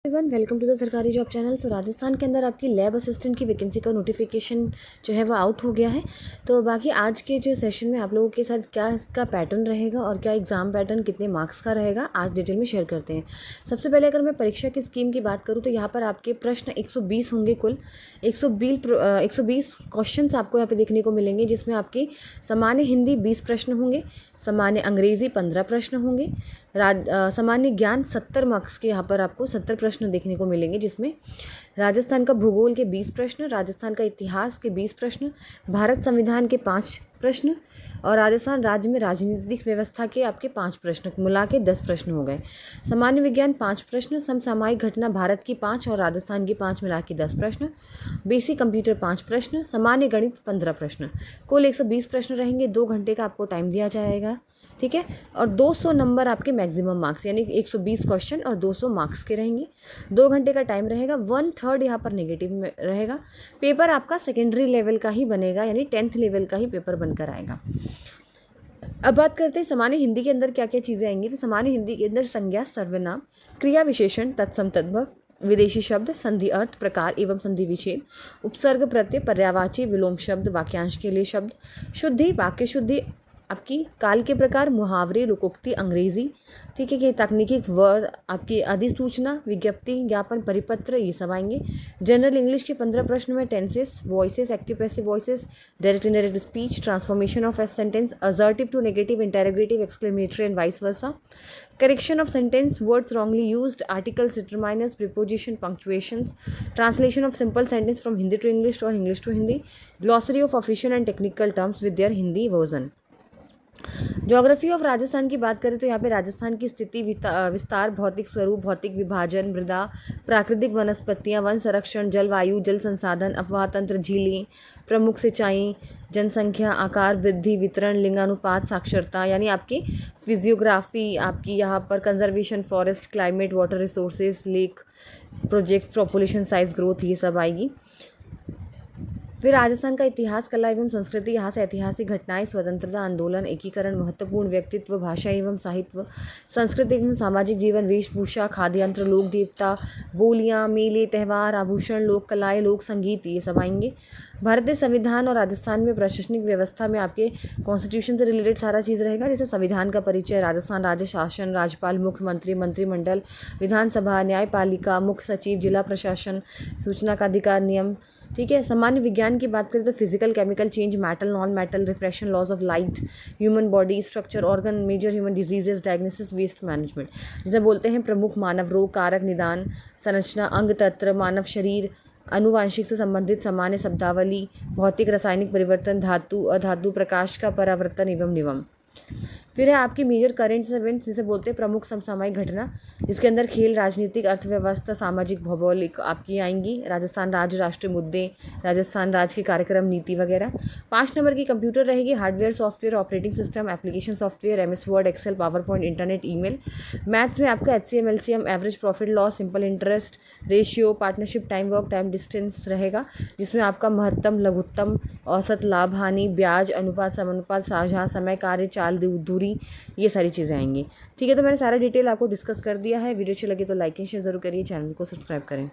Everyone welcome to the सरकारी job channel. सो राजस्थान के अंदर आपकी लैब असिस्टेंट की वैकेंसी का नोटिफिकेशन जो है वो आउट हो गया है। तो बाकी आज के जो सेशन में आप लोगों के साथ क्या इसका पैटर्न रहेगा और क्या एग्ज़ाम पैटर्न कितने मार्क्स का रहेगा आज डिटेल में शेयर करते हैं। सबसे पहले अगर मैं परीक्षा की स्कीम की बात करूँ तो यहाँ पर आपके प्रश्न 120 होंगे। कुल 120 क्वेश्चन आपको यहाँ पे देखने को मिलेंगे, जिसमें आपकी सामान्य हिंदी 20 प्रश्न होंगे, सामान्य अंग्रेज़ी 15 प्रश्न होंगे, सामान्य ज्ञान 70 मार्क्स के यहाँ पर आपको 70 प्रश्न देखने को मिलेंगे, जिसमें राजस्थान का भूगोल के 20 प्रश्न, राजस्थान का इतिहास के 20 प्रश्न, भारत संविधान के 5 प्रश्न और राजस्थान राज्य में राजनीतिक व्यवस्था के आपके 5 प्रश्न मिला के 10 प्रश्न हो गए। सामान्य विज्ञान 5 प्रश्न, समसामयिक घटना भारत की 5 और राजस्थान की 5 मिला के 10 प्रश्न, बेसिक कंप्यूटर 5 प्रश्न, सामान्य गणित 15 प्रश्न। कुल 120 प्रश्न रहेंगे। 2 घंटे का आपको टाइम दिया जाएगा, ठीक है। और 200 नंबर आपके मैक्सिमम मार्क्स, यानी 120 क्वेश्चन और 200 मार्क्स के रहेंगे। 2 घंटे का टाइम रहेगा। 1/3 यहाँ पर नेगेटिव में रहेगा। पेपर आपका सेकेंडरी लेवल का ही बनेगा, यानी 10th लेवल का ही पेपर बनकर आएगा। अब बात करते हैं सामान्य हिंदी के अंदर क्या क्या चीज़ें आएंगी। तो सामान्य हिंदी के अंदर संज्ञा, सर्वनाम, क्रिया विशेषण, तत्सम तद्भव, विदेशी शब्द, संधि अर्थ, प्रकार एवं संधि विच्छेद, उपसर्ग प्रत्यय, पर्यायवाची, विलोम शब्द, वाक्यांश के लिए शब्द, शुद्धि, वाक्य शुद्धि, आपकी काल के प्रकार, मुहावरे, लोकोक्ति, अंग्रेजी, ठीक है, कि तकनीकी वर्ड, आपकी अधिसूचना, विज्ञप्ति, ज्ञापन, परिपत्र, ये सब आएंगे। जनरल इंग्लिश के 15 प्रश्न में tenses, voices, active passive voices, direct indirect speech, transformation of sentence, assertive to negative, interrogative, exclamatory and vice versa, correction of sentence, words wrongly used, articles, determiners, preposition, punctuations, translation of simple sentence from Hindi to English or English to Hindi, glossary of official and technical terms with their Hindi version। Geography of Rajasthan की बात करें तो यहाँ पे राजस्थान की स्थिति, विस्तार, भौतिक स्वरूप, भौतिक विभाजन, मृदा, प्राकृतिक वनस्पतियाँ, वन संरक्षण, जलवायु, जल संसाधन, अफवाह तंत्र, झीलें, प्रमुख सिंचाई, जनसंख्या, आकार वृद्धि, वितरण, लिंगानुपात, साक्षरता, यानी आपकी फिजियोग्राफी, आपकी यहाँ पर conservation, forest, climate, water resources, lake project, population size growth, ये सब आएगी। फिर राजस्थान का इतिहास, कला एवं संस्कृति, यहाँ से ऐतिहासिक घटनाएं, स्वतंत्रता आंदोलन, एकीकरण, महत्वपूर्ण व्यक्तित्व, भाषा एवं साहित्य, संस्कृति एवं सामाजिक जीवन, वेशभूषा, खाद्य यंत्र, लोक देवता, बोलियाँ, मेले, त्यौहार, आभूषण, लोक कलाएँ, लोक संगीत, ये सब आएंगे। भारतीय संविधान और राजस्थान में प्रशासनिक व्यवस्था में आपके कॉन्स्टिट्यूशन से रिलेटेड सारा चीज़ रहेगा, जैसे संविधान का परिचय, राजस्थान राज्य शासन, राज्यपाल, मुख्यमंत्री, मंत्रिमंडल, विधानसभा, न्यायपालिका, मुख्य सचिव, जिला प्रशासन, सूचना का अधिकार, नियम, ठीक है। सामान्य विज्ञान की बात करें तो physical, chemical change, metal, non metal, refraction, laws of light, human body structure, organ, major human diseases, diagnosis, waste management, जिसे बोलते हैं प्रमुख मानव रोग, कारक, निदान, संरचना, अंग तंत्र, मानव शरीर, आनुवांशिक से संबंधित सामान्य शब्दावली, भौतिक रासायनिक परिवर्तन, धातु अधातु, प्रकाश का परावर्तन एवं नियम। फिर है आपकी मेजर करेंट इवेंट्स, जिसे बोलते हैं प्रमुख समसामयिक घटना, जिसके अंदर खेल, राजनीतिक, अर्थव्यवस्था, सामाजिक, भौगोलिक आपकी आएंगी। राजस्थान राज्य, राष्ट्रीय मुद्दे, राजस्थान राज्य के कार्यक्रम, नीति वगैरह। 5 नंबर की कंप्यूटर रहेगी, hardware, software, operating system, application software, MS Word, Excel, PowerPoint, internet, email. Maths में आपका HCM, LCM, average profit loss, simple interest, ratio, partnership, time work, time distance रहेगा, जिसमें आपका महत्तम, लघुत्तम, औसत, लाभ, हानि, ब्याज, अनुपात, समानुपात, साझा, समय, कार्य, चाल, दूरी, ये सारी चीज़ें आएंगी, ठीक है। तो मैंने सारा डिटेल आपको डिस्कस कर दिया है। वीडियो अच्छी लगी तो लाइक एंड शेयर जरूर करिए, चैनल को सब्सक्राइब करें।